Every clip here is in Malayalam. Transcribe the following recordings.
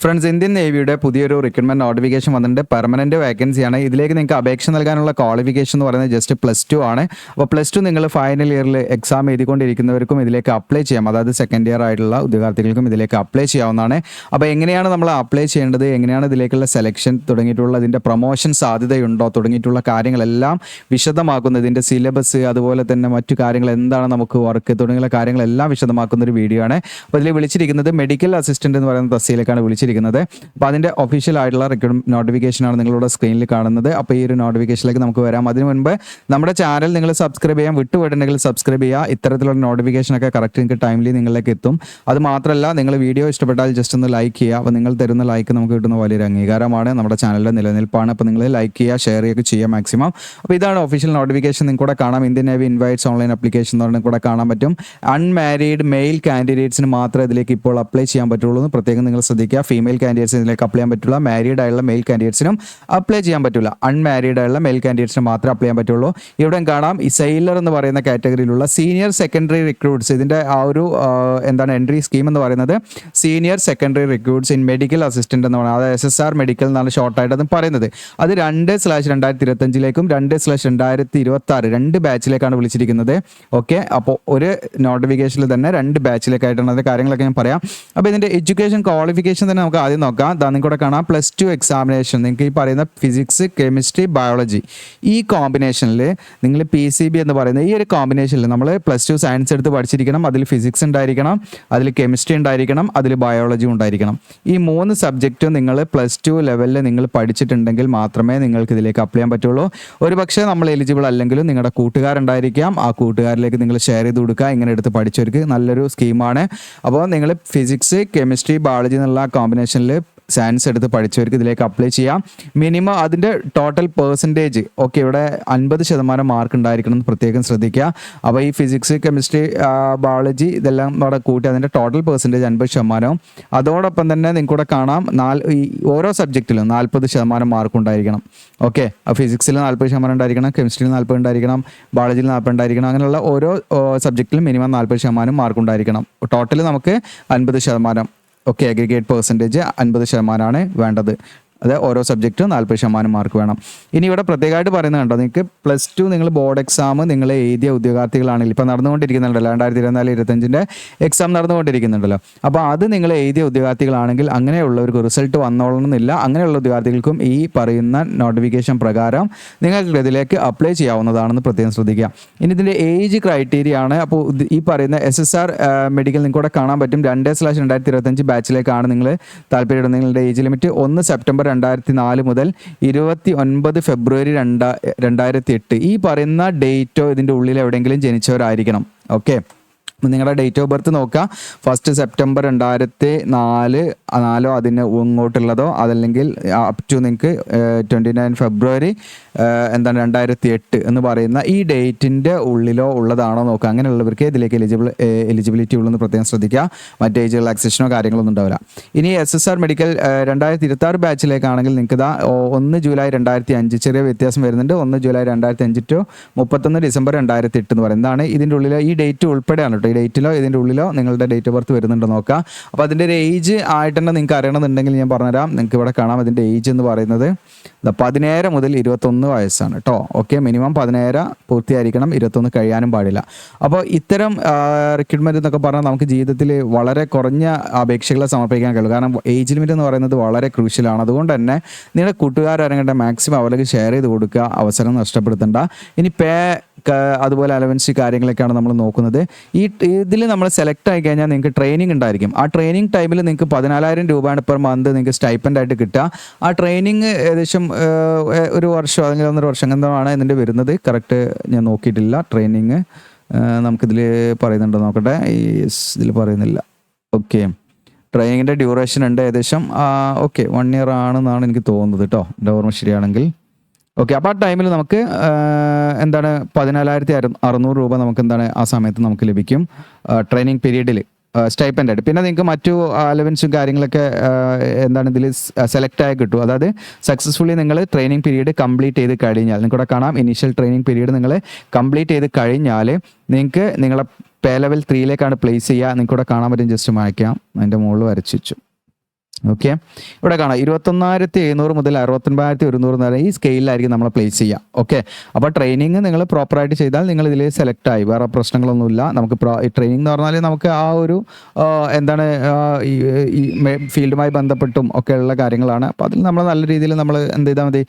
ഫ്രണ്ട്സ്, ഇന്ത്യൻ നേവിയുടെ പുതിയൊരു റിക്രൂട്ട്മെന്റ് നോട്ടിഫിക്കേഷൻ വന്നിട്ടുണ്ട്. പെർമനന്റ് വേക്കൻസിയാണ്. ഇതിലേക്ക് നിങ്ങൾക്ക് അപേക്ഷ നൽകാനുള്ള ക്വാളിഫിക്കേഷൻ എന്ന് പറയുന്നത് ജസ്റ്റ് +2 ആണ്. അപ്പോൾ +2 നിങ്ങൾ ഫൈനൽ ഇയറിൽ എക്സാം എഴുതിക്കൊണ്ടിരിക്കുന്നവർക്കും ഇതിലേക്ക് അപ്ലൈ ചെയ്യാം. അതായത് സെക്കൻഡ് ഇയർ ആയിട്ടുള്ള ഉദ്യോഗാർത്ഥികൾക്കും ഇതിലേക്ക് അപ്ലൈ ചെയ്യാവുന്നതാണ്. അപ്പോൾ എങ്ങനെയാണ് നമ്മൾ അപ്ലൈ ചെയ്യേണ്ടത്, എങ്ങനെയാണ് ഇതിലേക്കുള്ള സെലക്ഷൻ തുടങ്ങിയിട്ടുള്ള ഇതിൻ്റെ പ്രൊമോഷൻ സാധ്യതയുണ്ടോ തുടങ്ങിയിട്ടുള്ള കാര്യങ്ങളെല്ലാം വിശദമാക്കുന്ന ഇതിൻ്റെ സിലബസ്, അതുപോലെ തന്നെ മറ്റു കാര്യങ്ങൾ എന്താണ് നമുക്ക് വർക്ക് തുടങ്ങിയുള്ള കാര്യങ്ങളെല്ലാം വിശദമാക്കുന്ന ഒരു വീഡിയോ ആണ്. അപ്പോൾ ഇതിൽ വിളിച്ചിരിക്കുന്നത് മെഡിക്കൽ അസിസ്റ്റന്റ് എന്ന് പറയുന്ന തസ്തിയിലേക്കാണ് വിളിച്ചിരിക്കുന്നത്. അപ്പോൾ അതിൻ്റെ ഒഫീഷ്യൽ ആയിട്ടുള്ള റിക്രൂട്ട്മെന്റ് നോട്ടിഫിക്കേഷനാണ് നിങ്ങളുടെ സ്ക്രീനിൽ കാണുന്നത്. അപ്പോൾ ഈ ഒരു നോട്ടിഫിക്കേഷനിലേക്ക് നമുക്ക് വരാം. അതിനു മുൻപ് നമ്മുടെ ചാനൽ നിങ്ങൾ സബ്സ്ക്രൈബ് ചെയ്യാൻ വിട്ടുപോയിട്ടുണ്ടെങ്കിൽ സബ്സ്ക്രൈബ് ചെയ്യുക. ഇത്തരത്തിലുള്ള നോട്ടിഫിക്കേഷനൊക്കെ കറക്റ്റ് നിങ്ങൾക്ക് ടൈംലി നിങ്ങളിലേക്ക് എത്തും. അത് മാത്രമല്ല, നിങ്ങൾ വീഡിയോ ഇഷ്ടപ്പെട്ടാൽ ജസ്റ്റ് ഒന്ന് ലൈക്ക് ചെയ്യുക. അപ്പോൾ നിങ്ങൾ തരുന്ന ലൈക്ക് നമുക്ക് കിട്ടുന്ന വലിയൊരു അംഗീകാരമാണ്, നമ്മുടെ ചാനലിൻ്റെ നിലനിൽപ്പാണ്. അപ്പോൾ നിങ്ങൾ ലൈക്ക് ചെയ്യുക, ഷെയർ ചെയ്യുക ചെയ്യുക മാക്സിമം. അപ്പോൾ ഇതാണ് ഒഫീഷ്യൽ നോട്ടിഫിക്കേഷൻ. നിങ്ങൾക്ക് കൂടെ കാണാം. Indian navy invites online application എന്ന് പറഞ്ഞാൽ കൂടെ കാണാൻ പറ്റും. അൺമാരീഡ് മെയിൽ കാൻഡിഡേറ്റ്സിന് മാത്രമേ ഇതിലേക്ക് ഇപ്പോൾ അപ്ലൈ ചെയ്യാൻ പറ്റുള്ളൂ എന്ന് പ്രത്യേകം നിങ്ങൾ ശ്രദ്ധിക്കുക. ഫീമെയിൽ കാൻഡിഡേറ്റ്സിന് ഇതിലേക്ക് അപ്ലൈ ചെയ്യാൻ പറ്റില്ല. മാരീഡ് ആയുള്ള മെയിൽ കാൻഡിഡേറ്റ്സിനും അപ്ലൈ ചെയ്യാൻ പറ്റില്ല. അൺമാരീഡ് ആയുള്ള മെയിൽ കാൻഡിഡേറ്റ്സിന് മാത്രമേ അപ്ലൈ ചെയ്യാൻ പറ്റുള്ളൂ. ഇവിടെ കാണാം ഈ സെയിലർ എന്ന് പറയുന്ന കാറ്റഗറിയിലുള്ള സീനിയർ സെക്കൻഡറി റിക്രൂട്ട്സ്. ഇതിൻ്റെ ആ ഒരു എൻട്രി സ്കീം എന്ന് പറയുന്നത് senior secondary recruits in medical assistant എന്ന് പറയുന്നത്, അതായത് SSR മെഡിക്കൽ എന്നാണ് ഷോർട്ടായിട്ട് അത് പറയുന്നത്. അത് 2/2025ലേക്കും 2/2026 രണ്ട് ബാച്ചിലേക്കാണ് വിളിച്ചിരിക്കുന്നത്. ഓക്കെ, അപ്പോൾ ഒരു നോട്ടിഫിക്കേഷനിൽ തന്നെ 2 ബാച്ചിലേക്കായിട്ടാണ് അതിൻ്റെ കാര്യങ്ങളൊക്കെ ഞാൻ പറയാം. അപ്പോൾ ഇതിൻ്റെ എഡ്യൂക്കേഷൻ ക്വാളിഫിക്കേഷൻ തന്നെ നമുക്ക് ആദ്യം നോക്കാം. നിങ്ങൾക്ക് കൂടെ കാണാം +2 എക്സാമിനേഷൻ. നിങ്ങൾക്ക് ഈ പറയുന്ന ഫിസിക്സ്, കെമിസ്ട്രി, ബയോളജി ഈ കോമ്പിനേഷനിൽ നിങ്ങൾ PCB എന്ന് പറയുന്ന ഈ ഒരു കോമ്പിനേഷനിൽ നമ്മൾ +2 സയൻസ് എടുത്ത് പഠിച്ചിരിക്കണം. അതിൽ ഫിസിക്സ് ഉണ്ടായിരിക്കണം, അതിൽ കെമിസ്ട്രി ഉണ്ടായിരിക്കണം, അതിൽ ബയോളജി ഉണ്ടായിരിക്കണം. ഈ 3 സബ്ജക്റ്റും നിങ്ങൾ +2 ലെവലിൽ നിങ്ങൾ പഠിച്ചിട്ടുണ്ടെങ്കിൽ മാത്രമേ നിങ്ങൾക്ക് ഇതിലേക്ക് അപ്ലൈ ചെയ്യാൻ പറ്റുള്ളൂ. ഒരു പക്ഷേ നമ്മൾ എലിജിബിൾ അല്ലെങ്കിലും നിങ്ങളുടെ കൂട്ടുകാരുണ്ടായിരിക്കാം, ആ കൂട്ടുകാരിലേക്ക് നിങ്ങൾ ഷെയർ ചെയ്ത് കൊടുക്കുക. ഇങ്ങനെ എടുത്ത് പഠിച്ചവർക്ക് നല്ലൊരു സ്കീമാണ്. അപ്പോൾ നിങ്ങൾ ഫിസിക്സ്, കെമിസ്ട്രി, ബയോളജി എന്നുള്ള കോമ്പിനേഷനിൽ സയൻസ് എടുത്ത് പഠിച്ചവർക്ക് ഇതിലേക്ക് അപ്ലൈ ചെയ്യാം. മിനിമം അതിൻ്റെ ടോട്ടൽ പെർസെൻറ്റേജ് ഓക്കെ ഇവിടെ 50% മാർക്ക് ഉണ്ടായിരിക്കണം എന്ന് പ്രത്യേകം ശ്രദ്ധിക്കുക. അപ്പോൾ ഈ ഫിസിക്സ്, കെമിസ്ട്രി, ബയോളജി ഇതെല്ലാം കൂടെ കൂട്ടി അതിൻ്റെ ടോട്ടൽ പെർസെൻറ്റേജ് 50%. അതോടൊപ്പം തന്നെ നിങ്ങൾക്കൂടെ കാണാം ഈ ഓരോ സബ്ജക്റ്റിലും 40% മാർക്ക് ഉണ്ടായിരിക്കണം. ഓക്കെ, ഫിസിക്സിൽ 40% ഉണ്ടായിരിക്കണം, കെമിസ്ട്രിയിൽ 40 ഉണ്ടായിരിക്കണം, ബയോളജിയിൽ 40 ഉണ്ടായിരിക്കണം. അങ്ങനെയുള്ള ഓരോ സബ്ജക്റ്റിലും മിനിമം 40% മാർക്ക് ഉണ്ടായിരിക്കണം. ടോട്ടൽ നമുക്ക് 50%. ഓക്കെ, അഗ്രിഗേറ്റ് പെർസെൻറ്റേജ് 50% വേണ്ടത്. അത് ഓരോ സബ്ജക്റ്റും 40% മാർക്ക് വേണം. ഇനി ഇവിടെ പ്രത്യേകമായിട്ട് പറയുന്നത് കണ്ടോ, നിങ്ങൾക്ക് +2 നിങ്ങൾ ബോർഡ് എക്സാം നിങ്ങൾ എഴുതിയ ഉദ്യോഗാർത്ഥികളാണെങ്കിൽ ഇപ്പോൾ നടന്നുകൊണ്ടിരിക്കുന്നുണ്ടല്ലോ, 2024-25 എക്സാം നടന്നുകൊണ്ടിരിക്കുന്നുണ്ടല്ലോ. അപ്പോൾ അത് നിങ്ങൾ എഴുതിയ ഉദ്യോഗാർത്ഥികളാണെങ്കിൽ അങ്ങനെയുള്ളവർക്ക് റിസൾട്ട് വന്നോളണമെന്നില്ല. അങ്ങനെയുള്ള ഉദ്യോഗാർത്ഥികൾക്കും ഈ പറയുന്ന നോട്ടിഫിക്കേഷൻ പ്രകാരം നിങ്ങൾക്ക് ഇതിലേക്ക് അപ്ലൈ ചെയ്യാവുന്നതാണെന്ന് പ്രത്യേകം ശ്രദ്ധിക്കുക. ഇനി ഇതിൻ്റെ ഏജ് ക്രൈറ്റീരിയ ആണ്. അപ്പോൾ ഈ പറയുന്ന SSR മെഡിക്കൽ നിങ്ങൾക്ക് ഇവിടെ കാണാൻ പറ്റും. 2/2025 ബാച്ചിലേക്കാണ് നിങ്ങൾ താല്പര്യപ്പെടുന്നത്. നിങ്ങളുടെ ഏജ് ലിമിറ്റ് 1 സെപ്റ്റംബർ 2004 മുതൽ 29 ഫെബ്രുവരി 2008 ഈ പറയുന്ന ഡേറ്റോ ഇതിൻ്റെ ഉള്ളിൽ എവിടെയെങ്കിലും ജനിച്ചവരായിരിക്കണം. ഓക്കെ, നിങ്ങളുടെ ഡേറ്റ് ഓഫ് ബർത്ത് നോക്കുക. 1 സെപ്റ്റംബർ 2004 അതിന് ഇങ്ങോട്ടുള്ളതോ അതല്ലെങ്കിൽ അപ് ടു നിങ്ങൾക്ക് 29 ഫെബ്രുവരി 2008 എന്ന് പറയുന്ന ഈ ഡേറ്റിൻ്റെ ഉള്ളിലോ ഉള്ളതാണോ നോക്കുക. അങ്ങനെയുള്ളവർക്ക് ഇതിലേക്ക് എലിജിബിലിറ്റി ഉള്ളതെന്ന് പ്രത്യേകം ശ്രദ്ധിക്കുക. മറ്റേ ഏജ് റിലാക്സേഷനോ കാര്യങ്ങളൊന്നും ഉണ്ടാവില്ല. ഇനി SSR മെഡിക്കൽ 2026 ബാച്ചിലേക്കാണെങ്കിൽ നിങ്ങൾക്ക് 1 ജൂലൈ 2005 ചെറിയ വ്യത്യാസം വരുന്നുണ്ട്. 1 ജൂലൈ 2005 ടു 31 ഡിസംബർ 2008 എന്ന് പറയുന്നതാണ് ഇതിൻ്റെ ഉള്ളിൽ. ഈ ഡേറ്റ് ഉൾപ്പെടെയാണ് കേട്ടോ. ഈ ഡേറ്റിലോ ഇതിൻ്റെ ഉള്ളിലോ നിങ്ങളുടെ ഡേറ്റ് ഓഫ് ബർത്ത് വരുന്നുണ്ടോ നോക്കുക. അപ്പോൾ അതിൻ്റെ ഒരു ഏജ് ആയിട്ട് തന്നെ നിങ്ങൾക്ക് അറിയണമെന്നുണ്ടെങ്കിൽ ഞാൻ പറഞ്ഞുതരാം. നിങ്ങൾക്ക് ഇവിടെ കാണാം അതിൻ്റെ ഏജ് എന്ന് പറയുന്നത് 17 മുതൽ 21 വയസ്സാണ് കേട്ടോ. ഓക്കെ, മിനിമം 17 പൂർത്തിയായിരിക്കണം, 21 കഴിയാനും പാടില്ല. അപ്പോൾ ഇത്തരം റിക്രൂട്ട്മെൻറ്റ് എന്നൊക്കെ പറഞ്ഞാൽ നമുക്ക് ജീവിതത്തിൽ വളരെ കുറഞ്ഞ അപേക്ഷകളെ സമർപ്പിക്കാൻ കഴിയും. കാരണം ഏജ് ലിമിറ്റ് എന്ന് പറയുന്നത് വളരെ ക്രൂഷ്യലാണ്. അതുകൊണ്ട് തന്നെ നിങ്ങളുടെ കൂട്ടുകാരങ്ങേണ്ട മാക്സിമം അവർക്ക് ഷെയർ ചെയ്ത് കൊടുക്കുക, അവസരം നഷ്ടപ്പെടുത്തണ്ട. ഇനി അതുപോലെ അലവൻസ് കാര്യങ്ങളൊക്കെയാണ് നമ്മൾ നോക്കുന്നത്. ഇതിൽ നമ്മൾ സെലക്ട് ആയി കഴിഞ്ഞാൽ നിങ്ങൾക്ക് ട്രെയിനിങ് ഉണ്ടായിരിക്കും. ആ ട്രെയിനിങ് ടൈമിൽ നിങ്ങൾക്ക് 14,000 രൂപയാണ് പെർ മന്ത് നിങ്ങൾക്ക് സ്റ്റൈപ്പൻഡ് ആയിട്ട് കിട്ടുക. ആ ട്രെയിനിങ് ഏകദേശം 1 വർഷം അല്ലെങ്കിൽ 1.5 വർഷം അങ്ങനെയാണ് ഇതിൻ്റെ വരുന്നത്. കറക്റ്റ് ഞാൻ നോക്കിയിട്ടില്ല. ട്രെയിനിങ് നമുക്കിതിൽ പറയുന്നുണ്ടോ നോക്കട്ടെ. ഇതിൽ പറയുന്നില്ല. ഓക്കെ, ട്രെയിനിങ്ങിൻ്റെ ഡ്യൂറേഷൻ ഉണ്ട് ഏകദേശം. ഓക്കെ, 1 ഇയർ ആണെന്നാണ് എനിക്ക് തോന്നുന്നത് കേട്ടോ, എൻ്റെ ഓർമ്മ ശരിയാണെങ്കിൽ. ഓക്കെ, അപ്പോൾ ആ ടൈമിൽ നമുക്ക് 14,600 രൂപ നമുക്ക് ആ സമയത്ത് നമുക്ക് ലഭിക്കും ട്രെയിനിങ് പീരീഡിൽ സ്റ്റൈപ്പൻഡ് ആയിട്ട്. പിന്നെ നിങ്ങൾക്ക് മറ്റു അലവൻസും കാര്യങ്ങളൊക്കെ ഇതിൽ സെലക്ട് ആയി കിട്ടും. അതായത് സക്സസ്ഫുള്ളി നിങ്ങൾ ട്രെയിനിങ് പീരീഡ് കംപ്ലീറ്റ് ചെയ്ത് കഴിഞ്ഞാൽ, നിങ്ങൾക്കിവിടെ കാണാം ഇനീഷ്യൽ ട്രെയിനിങ് പീരീഡ് നിങ്ങൾ കംപ്ലീറ്റ് ചെയ്ത് കഴിഞ്ഞാൽ നിങ്ങൾക്ക് നിങ്ങളെ പേ ലെവൽ 3ലേക്കാണ് പ്ലേസ് ചെയ്യുക. നിങ്ങൾക്കിവിടെ കാണാൻ പറ്റും. ജസ്റ്റ് മായ്ക്കാം, അതിൻ്റെ മുകളിൽ വരച്ചു വെച്ചു. ഓക്കെ, ഇവിടെ കാണാം 21,700 മുതൽ 69,100 വരെ ഈ സ്കെയിലായിരിക്കും നമ്മൾ പ്ലേസ് ചെയ്യുക. ഓക്കെ, അപ്പോൾ ട്രെയിനിങ് നിങ്ങൾ പ്രോപ്പറായിട്ട് ചെയ്താൽ നിങ്ങൾ ഇതിൽ സെലക്ട് ആയി, വേറെ പ്രശ്നങ്ങളൊന്നുമില്ല. നമുക്ക് ട്രെയിനിങ് എന്ന് പറഞ്ഞാൽ നമുക്ക് ആ ഒരു എന്താണ് ഈ ഫീൽഡുമായി ബന്ധപ്പെട്ടും ഒക്കെ ഉള്ള കാര്യങ്ങളാണ്. അപ്പോൾ അതിൽ നമ്മൾ നല്ല രീതിയിൽ നമ്മൾ എന്ത് ചെയ്താൽ മതി,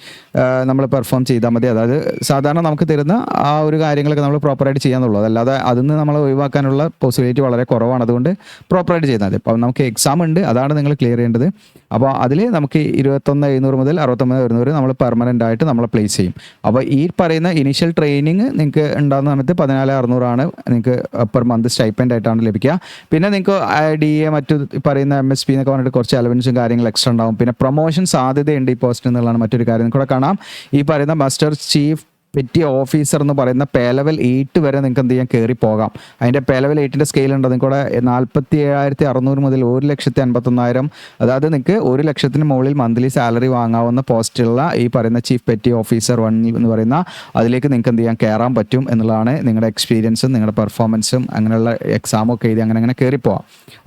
നമ്മൾ പെർഫോം ചെയ്താൽ മതി. അതായത് സാധാരണ നമുക്ക് തരുന്ന ആ ഒരു കാര്യങ്ങളൊക്കെ നമ്മൾ പ്രോപ്പറായിട്ട് ചെയ്യാന്നുള്ളൂ. അതല്ലാതെ അതിൽ നിന്ന് നമ്മൾ ഒഴിവാക്കാനുള്ള പോസിബിലിറ്റി വളരെ കുറവാണ്. അതുകൊണ്ട് പ്രോപ്പറായിട്ട് ചെയ്താൽ മതി. അപ്പോൾ നമുക്ക് എക്സാം ഉണ്ട്, അതാണ് നിങ്ങൾ ക്ലിയർ ചെയ്യേണ്ടത്. അപ്പോൾ അതിൽ നമുക്ക് 21,700 മുതൽ 69,100 നമ്മൾ പെർമനൻ്റ് ആയിട്ട് നമ്മൾ പ്ലേസ് ചെയ്യും. അപ്പോൾ ഈ പറയുന്ന ഇനീഷ്യൽ ട്രെയിനിങ് നിങ്ങൾക്ക് ഉണ്ടാകുന്ന സമയത്ത് 14,600 ആണ് നിങ്ങൾക്ക് പെർ മന്ത് സ്റ്റൈപ്പൻഡ് ആയിട്ടാണ് ലഭിക്കുക. പിന്നെ നിങ്ങൾക്ക് DA മറ്റു പറയുന്ന MSP എന്നൊക്കെ പറഞ്ഞിട്ട് കുറച്ച് അലവൻസും കാര്യങ്ങൾ എക്സ്ട്രാ ഉണ്ടാവും. പിന്നെ പ്രൊമോഷൻ സാധ്യതയുണ്ട് ഈ പോസ്റ്റ് എന്നുള്ളതാണ് മറ്റൊരു കാര്യം. നിങ്ങൾക്ക് ഇവിടെ കാണാം ഈ പറയുന്ന മാസ്റ്റർ ചീഫ് പെറ്റി ഓഫീസർ എന്ന് പറയുന്ന പേ ലെവൽ 8 വരെ നിങ്ങൾക്ക് എന്ത് ചെയ്യാൻ കയറി പോകാം. അതിൻ്റെ പേ ലെവൽ 8ൻ്റെ സ്കെയിലുണ്ട്. നിങ്ങൾക്കൂടെ 47,600 മുതൽ 1,51,000, അതായത് നിങ്ങൾക്ക് 1 ലക്ഷത്തിന് മുകളിൽ മന്ത്ലി സാലറി വാങ്ങാവുന്ന പോസ്റ്റുള്ള ഈ പറയുന്ന ചീഫ് പെറ്റി ഓഫീസർ 1 എന്ന് പറയുന്ന അതിലേക്ക് നിങ്ങൾക്ക് എന്ത് ചെയ്യാൻ കയറാൻ പറ്റും എന്നുള്ളതാണ്. നിങ്ങളുടെ എക്സ്പീരിയൻസും നിങ്ങളുടെ പെർഫോമൻസും അങ്ങനെയുള്ള എക്സാമൊക്കെ എഴുതി അങ്ങനെ കയറിപ്പോവാം.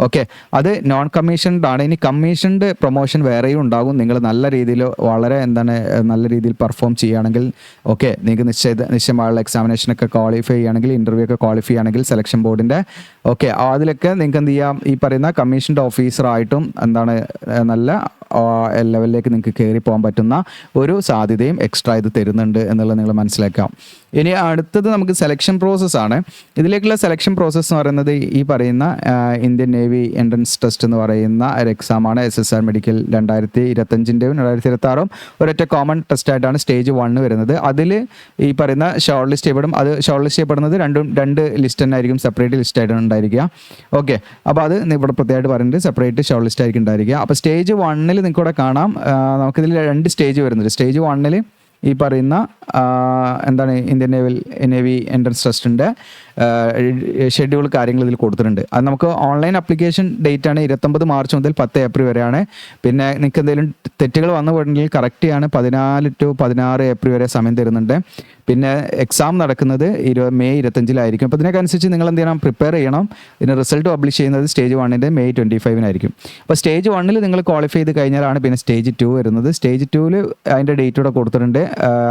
ഓക്കെ, അത് നോൺ കമ്മീഷൻഡ് ആണ്. ഇനി കമ്മീഷൻഡ് പ്രൊമോഷൻ വേറെയും ഉണ്ടാകും. നിങ്ങൾ നല്ല രീതിയിൽ വളരെ നല്ല രീതിയിൽ പെർഫോം ചെയ്യുകയാണെങ്കിൽ ഓക്കെ, നിശ്ചയമായുള്ള എക്സാമിനേഷനൊക്കെ ക്വാളിഫൈ ചെയ്യുകയാണെങ്കിൽ, ഇൻ്റർവ്യൂ ഒക്കെ ക്വാളിഫൈ ചെയ്യുകയാണെങ്കിൽ സെലക്ഷൻ ബോർഡിൻ്റെ ഓക്കെ അതിലൊക്കെ നിങ്ങൾക്ക് എന്ത് ചെയ്യാം, ഈ പറയുന്ന കമ്മീഷൻഡ് ഓഫീസറായിട്ടും നല്ല ലെവലിലേക്ക് നിങ്ങൾക്ക് കയറി പോകാൻ പറ്റുന്ന ഒരു സാധ്യതയും എക്സ്ട്രാ ഇത് തരുന്നുണ്ട് എന്നുള്ളത് നിങ്ങൾ മനസ്സിലാക്കാം. ഇനി അടുത്തത് നമുക്ക് സെലക്ഷൻ പ്രോസസ്സാണ്. ഇതിലേക്കുള്ള സെലക്ഷൻ പ്രോസസ്സ് എന്ന് പറയുന്നത് ഈ പറയുന്ന ഇന്ത്യൻ നേവി എൻട്രൻസ് ടെസ്റ്റ് എന്ന് പറയുന്ന ഒരു എക്സാമാണ്. SSR മെഡിക്കൽ 2025-ൻ്റെയും 2026 ഒരൊറ്റ കോമൺ ടെസ്റ്റായിട്ടാണ് സ്റ്റേജ് 1 വരുന്നത്. അതിൽ ഈ പറയുന്ന ഷോർട്ട് ലിസ്റ്റ് ചെയ്യപ്പെടും. അത് ഷോർട്ട് ലിസ്റ്റ് ചെയ്യപ്പെടുന്നത് രണ്ട് ലിസ്റ്റ് തന്നെ ആയിരിക്കും, സെപ്പറേറ്റ് ലിസ്റ്റ് ആയിട്ടാണ് ഉണ്ടായിരിക്കുക. ഓക്കെ, അപ്പോൾ അത് ഇവിടെ പ്രത്യേകമായിട്ട് പറയുന്നത് സെപ്പറേറ്റ് ഷോർട്ട് ലിസ്റ്റ് ആയിരിക്കും ഉണ്ടായിരിക്കുക. അപ്പോൾ സ്റ്റേജ് 1 നിങ്ങൾക്ക് ഇവിടെ കാണാം, നമുക്കിതിൽ 2 സ്റ്റേജ് വരുന്നുണ്ട്. സ്റ്റേജ് 1 ഈ പറയുന്ന ഇന്ത്യൻ നേവി എൻട്രൻസ് ടെസ്റ്റിൻ്റെ ഷെഡ്യൂൾ കാര്യങ്ങൾ ഇതിൽ കൊടുത്തിട്ടുണ്ട്. അത് നമുക്ക് ഓൺലൈൻ അപ്ലിക്കേഷൻ ഡേറ്റ് ആണ് 29 മാർച്ച് മുതൽ 10 ഏപ്രിൽ വരെയാണ്. പിന്നെ നിങ്ങൾക്ക് എന്തെങ്കിലും തെറ്റുകൾ വന്നു പോയിട്ടുണ്ടെങ്കിൽ കറക്റ്റ് ചെയ്യാണ് 14 to 16 ഏപ്രിൽ വരെ സമയം തരുന്നുണ്ട്. പിന്നെ എക്സാം നടക്കുന്നത് മെയ് 25-ലായിരിക്കും. അപ്പോൾ ഇതിനൊക്കെ അനുസരിച്ച് നിങ്ങൾ എന്ത് ചെയ്യണം, പ്രിപ്പയർ ചെയ്യണം. ഇതിന് റിസൾട്ട് പബ്ലിഷ് ചെയ്യുന്നത് സ്റ്റേജ് 1 മെയ് 25-നായിരിക്കും. അപ്പോൾ സ്റ്റേജ് 1 നിങ്ങൾ ക്വാളിഫൈ ചെയ്ത് കഴിഞ്ഞാലാണ് പിന്നെ സ്റ്റേജ് 2 വരുന്നത്. സ്റ്റേജ് 2 അതിൻ്റെ ഡേറ്റ് കൂടെ കൊടുത്തിട്ടുണ്ട്.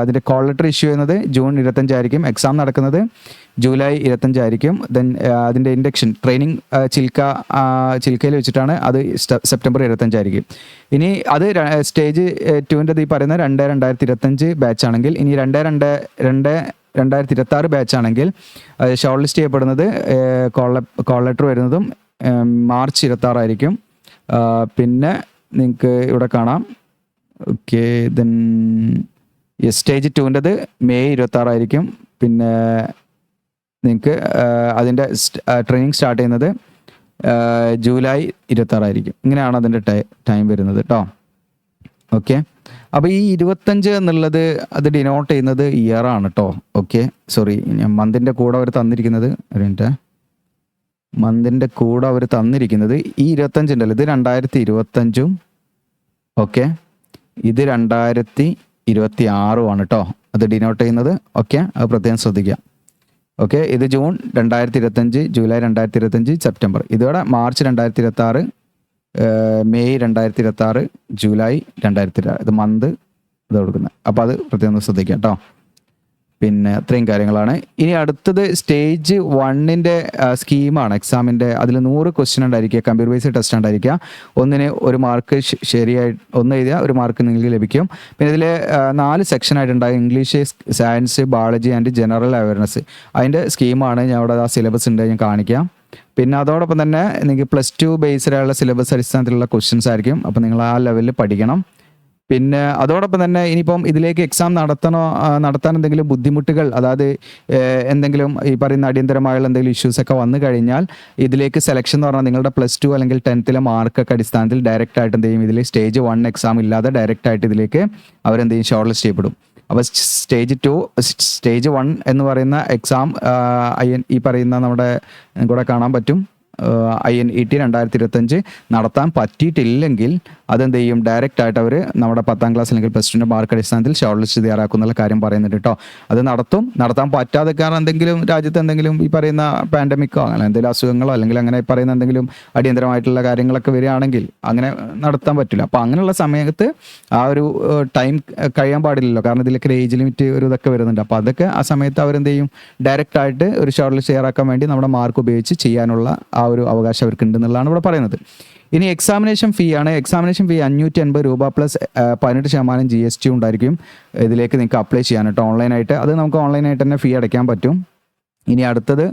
അതിൻ്റെ കോൾ ലെറ്റർ ഇഷ്യൂ ചെയ്യുന്നത് ജൂൺ 25 എക്സാം നടക്കുന്നത് ജൂലൈ 25 ദെൻ അതിൻ്റെ ഇൻഡക്ഷൻ ട്രെയിനിങ് ചിൽക്കയിൽ വെച്ചിട്ടാണ്, അത് സെപ്റ്റംബർ 25 ഇനി അത് സ്റ്റേജ് 2 ഈ പറയുന്ന 2/2025 ബാച്ച് ആണെങ്കിൽ, ഇനി 2/2026 ബാച്ച് ആണെങ്കിൽ ഷോർട്ട് ലിസ്റ്റ് ചെയ്യപ്പെടുന്നത് കോൾ ലെറ്റർ വരുന്നതും മാർച്ച് 26 പിന്നെ നിങ്ങൾക്ക് ഇവിടെ കാണാം. ഓക്കെ, ദെൻ സ്റ്റേജ് 2 മെയ് 26 പിന്നെ നിങ്ങൾക്ക് അതിൻ്റെ ട്രെയിനിങ് സ്റ്റാർട്ട് ചെയ്യുന്നത് ജൂലൈ 26 ഇങ്ങനെയാണ് അതിൻ്റെ ടൈം വരുന്നത് കേട്ടോ. ഓക്കെ, അപ്പോൾ ഈ 25 എന്നുള്ളത് അത് ഡിനോട്ട് ചെയ്യുന്നത് ഇയർ ആണ് കേട്ടോ. ഓക്കെ, സോറി, മന്തിൻ്റെ കൂടെ അവർ തന്നിരിക്കുന്നത് ഈ 25 ഉണ്ടല്ലോ, ഇത് 2025 ഓക്കെ, ഇത് 2026 കേട്ടോ അത് ഡിനോട്ട് ചെയ്യുന്നത്. ഓക്കെ, അത് പ്രത്യേകം ശ്രദ്ധിക്കുക. ഓക്കെ, ഇത് ജൂൺ 2025, ജൂലൈ 2025, സെപ്റ്റംബർ, ഇതോടെ മാർച്ച് 2026, മെയ് 2026, ജൂലൈ 2026 ഇത് മന്ത് ഇത് കൊടുക്കുന്നത്. അപ്പോൾ അത് പ്രത്യേകം ശ്രദ്ധിക്കുക കേട്ടോ. പിന്നെ അത്രയും കാര്യങ്ങളാണ്. ഇനി അടുത്തത് സ്റ്റേജ് 1 സ്കീമാണ് എക്സാമിൻ്റെ. അതിൽ 100 ക്വസ്റ്റ്യൻ ഉണ്ടായിരിക്കുക, കമ്പ്യൂട്ടർ ബേസ്ഡ് ടെസ്റ്റ് ഉണ്ടായിരിക്കുക. ഒന്നിന് 1 മാർക്ക് ശരിയായിട്ട് എഴുതിയാൽ 1 മാർക്ക് നിങ്ങൾക്ക് ലഭിക്കും. പിന്നെ ഇതിൽ 4 സെക്ഷനായിട്ടുണ്ടാകും: English, science, biology and general awareness. അതിൻ്റെ സ്കീമാണ് ഞാൻ അവിടെ ആ സിലബസ് ഉണ്ട്, ഞാൻ കാണിക്കാം. പിന്നെ അതോടൊപ്പം തന്നെ നിങ്ങൾക്ക് +2 ബേസ്ഡായുള്ള സിലബസ് അടിസ്ഥാനത്തിലുള്ള ക്വസ്റ്റ്യൻസ് ആയിരിക്കും. അപ്പോൾ നിങ്ങൾ ആ ലെവലിൽ പഠിക്കണം. പിന്നെ അതോടൊപ്പം തന്നെ ഇനിയിപ്പം ഇതിലേക്ക് എക്സാം നടത്താൻ എന്തെങ്കിലും ബുദ്ധിമുട്ടുകൾ, അതായത് എന്തെങ്കിലും ഈ പറയുന്ന അടിയന്തരമായുള്ള എന്തെങ്കിലും ഇഷ്യൂസൊക്കെ വന്നു കഴിഞ്ഞാൽ ഇതിലേക്ക് സെലക്ഷൻ എന്ന് പറഞ്ഞാൽ നിങ്ങളുടെ +2 അല്ലെങ്കിൽ 10th മാർക്കൊക്കെ അടിസ്ഥാനത്തിൽ ഡയറക്റ്റ് ആയിട്ട് എന്ത് ചെയ്യും, ഇതിൽ സ്റ്റേജ് 1 എക്സാം ഇല്ലാതെ ഡയറക്റ്റ് ആയിട്ട് ഇതിലേക്ക് അവരെന്ത് ചെയ്യും, ഷോർട്ട് ലിസ്റ്റ് ചെയ്യപ്പെടും. അപ്പോൾ സ്റ്റേജ് 1 എന്ന് പറയുന്ന എക്സാം ഈ പറയുന്ന നമ്മുടെ കൂടെ കാണാൻ പറ്റും INET 2025 നടത്താൻ പറ്റിയിട്ടില്ലെങ്കിൽ അതെന്ത് ചെയ്യും, ഡയറക്റ്റ് ആയിട്ട് അവർ നമ്മുടെ 10ാം ക്ലാസ് അല്ലെങ്കിൽ +2 മാർക്ക് അടിസ്ഥാനത്തിൽ ഷോർട്ട് ലിസ്റ്റ് തയ്യാറാക്കുന്ന കാര്യം പറയുന്നുണ്ട് കേട്ടോ. അത് നടത്താൻ പറ്റാതെ കാരണം എന്തെങ്കിലും രാജ്യത്ത് എന്തെങ്കിലും ഈ പറയുന്ന പാൻഡമിക്കോ അങ്ങനെ എന്തെങ്കിലും അസുഖങ്ങളോ അല്ലെങ്കിൽ അങ്ങനെ പറയുന്ന എന്തെങ്കിലും അടിയന്തരമായിട്ടുള്ള കാര്യങ്ങളൊക്കെ വരികയാണെങ്കിൽ അങ്ങനെ നടത്താൻ പറ്റില്ല. അപ്പോൾ അങ്ങനെയുള്ള സമയത്ത് ആ ഒരു ടൈം കഴിയാൻ പാടില്ലല്ലോ, കാരണം ഇതിലൊക്കെ ഏജ് ലിമിറ്റ് ഒരു ഇതൊക്കെ വരുന്നുണ്ട്. അപ്പോൾ അതൊക്കെ ആ സമയത്ത് അവരെന്ത് ചെയ്യും, ഡയറക്റ്റ് ആയിട്ട് ഒരു ഷോർട്ട് ലിസ്റ്റ് തയ്യാറാക്കാൻ വേണ്ടി നമ്മുടെ മാർക്ക് ഉപയോഗിച്ച് ചെയ്യാനുള്ള ആ ഒരു അവകാശം അവർക്ക് ഉണ്ടെന്നുള്ളതാണ് ഇവിടെ പറയുന്നത്. ഇനി എക്സാമിനേഷൻ ഫീ ആണ്. എക്സാമിനേഷൻ ഫീ 580 രൂപ പ്ലസ് 18% GST ഉണ്ടായിരിക്കും. ഇതിലേക്ക് നിങ്ങൾക്ക് അപ്ലൈ ചെയ്യാൻ കേട്ടോ ഓൺലൈനായിട്ട്. അത് നമുക്ക് ഓൺലൈനായിട്ട് തന്നെ ഫീ അടയ്ക്കാൻ പറ്റും. ഇനി അടുത്തത്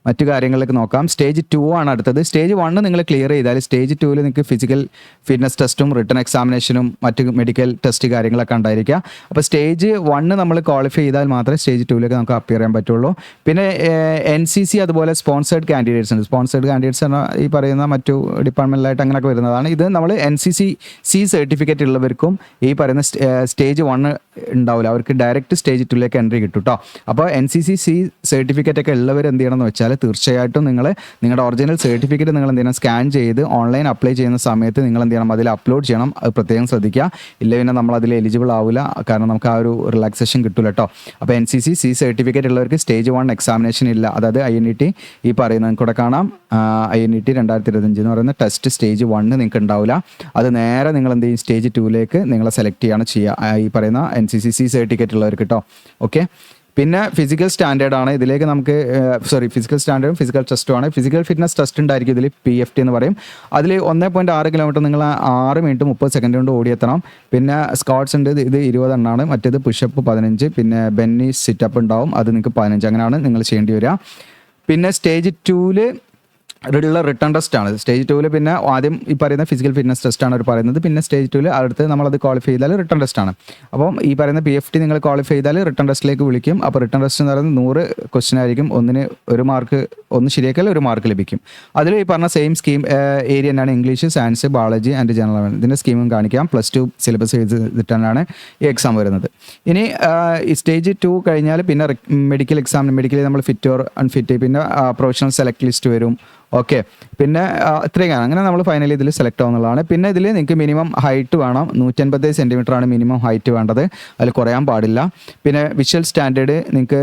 മറ്റു കാര്യങ്ങളിലേക്ക് നോക്കാം. സ്റ്റേജ് 2 ആണ് അടുത്തത്. സ്റ്റേജ് 1 നിങ്ങൾ ക്ലിയർ ചെയ്താൽ സ്റ്റേജ് 2 നിങ്ങൾക്ക് ഫിസിക്കൽ ഫിറ്റ്നസ് ടെസ്റ്റും റിട്ടൺ എക്സാമിനേഷനും മറ്റ് മെഡിക്കൽ ടെസ്റ്റ് കാര്യങ്ങളൊക്കെ ഉണ്ടായിരിക്കുക. അപ്പോൾ സ്റ്റേജ് 1 നമ്മൾ ക്വാളിഫൈ ചെയ്താൽ മാത്രമേ സ്റ്റേജ് 2ലേക്ക് നമുക്ക് അപ്പിയർ ചെയ്യാൻ പറ്റുള്ളൂ. പിന്നെ NCC അതുപോലെ സ്പോൺസേഡ് കാൻഡിഡേറ്റ്സ് ഉണ്ട്. സ്പോൺസേഡ് കാൻഡിഡേറ്റ്സ് എന്നാൽ ഈ പറയുന്ന മറ്റു ഡിപ്പാർട്ട്മെൻറ്റിലായിട്ട് അങ്ങനെയൊക്കെ വരുന്നതാണ്. ഇത് നമ്മൾ NCC സർട്ടിഫിക്കറ്റ് ഉള്ളവർക്കും ഈ പറയുന്ന സ്റ്റേജ് 1 ഉണ്ടാവില്ല, അവർക്ക് ഡയറക്റ്റ് സ്റ്റേജ് 2ലേക്ക് എൻട്രി കിട്ടും കേട്ടോ. അപ്പോൾ NCC സർട്ടിഫിക്കറ്റ് ഒക്കെ ഉള്ളവർ എന്ത് ചെയ്യണം എന്ന് വെച്ചാൽ തീർച്ചയായിട്ടും നിങ്ങളുടെ ഒറിജിനൽ സർട്ടിഫിക്കറ്റ് നിങ്ങൾ എന്ത് ചെയ്യണം, സ്കാൻ ചെയ്ത് ഓൺലൈൻ അപ്ലൈ ചെയ്യുന്ന സമയത്ത് നിങ്ങൾ എന്ത് ചെയ്യണം, അതിൽ അപ്ലോഡ് ചെയ്യണം. അത് പ്രത്യേകം ശ്രദ്ധിക്കുക. ഇല്ല പിന്നെ നമ്മൾ അതിൽ എലിജിബിൾ ആവില്ല, കാരണം നമുക്ക് ആ ഒരു റിലാക്സേഷൻ കിട്ടില്ല കേട്ടോ. അപ്പോൾ NCC സർട്ടിഫിക്കറ്റ് ഉള്ളവർക്ക് സ്റ്റേജ് 1 എക്സാമിനേഷൻ ഇല്ല. അതായത് INET ഈ പറയുന്നത് നിങ്ങൾക്ക് ഇവിടെ കാണാം, INET 2025 എന്ന് പറയുന്ന ടെസ്റ്റ് സ്റ്റേജ് 1 നിങ്ങൾക്ക് ഉണ്ടാവില്ല. അത് നേരെ നിങ്ങൾ എന്ത് ചെയ്യും, സ്റ്റേജ് 2ലേക്ക് നിങ്ങളെ സെലക്ട് ചെയ്യാണ് ചെയ്യുക, ഈ പറയുന്ന NCC സർട്ടിഫിക്കറ്റ് ഉള്ളവർക്ക് കേട്ടോ. ഓക്കെ. പിന്നെ ഫിസിക്കൽ സ്റ്റാൻഡേർഡ് ആണ്. ഇതിലേക്ക് നമുക്ക് ഫിസിക്കൽ സ്റ്റാൻഡേർഡും ഫിസിക്കൽ ടെസ്റ്റും ആണ്. ഫിസിക്കൽ ഫിറ്റ്നസ് ടെസ്റ്റ് ഉണ്ടായിരിക്കും ഇതിൽ, PFT എന്ന് പറയും. അതിൽ 1.6 കിലോമീറ്റർ നിങ്ങൾ 6 മിനിറ്റ് 30 സെക്കൻഡ് കൊണ്ട് ഓടിയെത്തണം. പിന്നെ സ്ക്വാട്ട്സ് ഉണ്ട്, ഇത് 20 എണ്ണമാണ്. മറ്റേത് പുഷപ്പ് 15, പിന്നെ ബെന്നി സിറ്റപ്പ് ഉണ്ടാവും, അത് നിങ്ങൾക്ക് 15. അങ്ങനെയാണ് നിങ്ങൾ ചെയ്യേണ്ടി വരിക. പിന്നെ സ്റ്റേജ് 2ൽ ഉള്ള റിട്ടേൺ ടെസ്റ്റ് ആണ്. സ്റ്റേജ് 2ൽ പിന്നെ ആദ്യം ഈ പറയുന്ന ഫിസിക്കൽ ഫിറ്റ്നസ് ടെസ്റ്റ് ആണ് അവർ പറയുന്നത്. പിന്നെ സ്റ്റേജ് 2ൽ അടുത്ത് നമ്മളത് ക്വാളിഫൈ ചെയ്താൽ റിട്ടേൺ ടെസ്റ്റ് ആണ്. അപ്പം ഈ പറയുന്ന PFT നിങ്ങൾ ക്വാളിഫൈ ചെയ്താൽ റിട്ടേൺ ടെസ്റ്റിലേക്ക് വിളിക്കും. അപ്പോൾ റിട്ടേൺ ടെസ്റ്റ് എന്ന് പറയുന്നത് 100 ക്വസ്റ്റ്യൻ ആയിരിക്കും. ഒന്നിന് 1 മാർക്ക്, ഒന്ന് ശരിയാക്കിയാൽ 1 മാർക്ക് ലഭിക്കും. അതിൽ ഈ പറഞ്ഞ സെയിം സ്കീം ഏരിയ തന്നെയാണ്, English, science, biology and general. ഇതിൻ്റെ സ്കീമും കാണിക്കാം. +2 സിലബസ് എഴുതിട്ടാണ് ഈ എക്സാം വരുന്നത്. ഇനി ഈ സ്റ്റേജ് 2 കഴിഞ്ഞാൽ പിന്നെ മെഡിക്കൽ നമ്മൾ ഫിറ്റ് ഓർ അൺഫിറ്റ്, പിന്നെ പ്രൊഫഷണൽ സെലക്ട് ലിസ്റ്റ് വരും. ഓക്കെ. പിന്നെ ഇത്രയും അങ്ങനെ നമ്മൾ ഫൈനലി ഇതിൽ സെലക്ട് ആവുന്നതാണ്. പിന്നെ ഇതിൽ നിങ്ങൾക്ക് മിനിമം ഹൈറ്റ് വേണം, 150 സെൻറ്റിമീറ്റർ ആണ് മിനിമം ഹൈറ്റ് വേണ്ടത്, അതിൽ കുറയാൻ പാടില്ല. പിന്നെ വിഷ്വൽ സ്റ്റാൻഡേർഡ് നിങ്ങൾക്ക്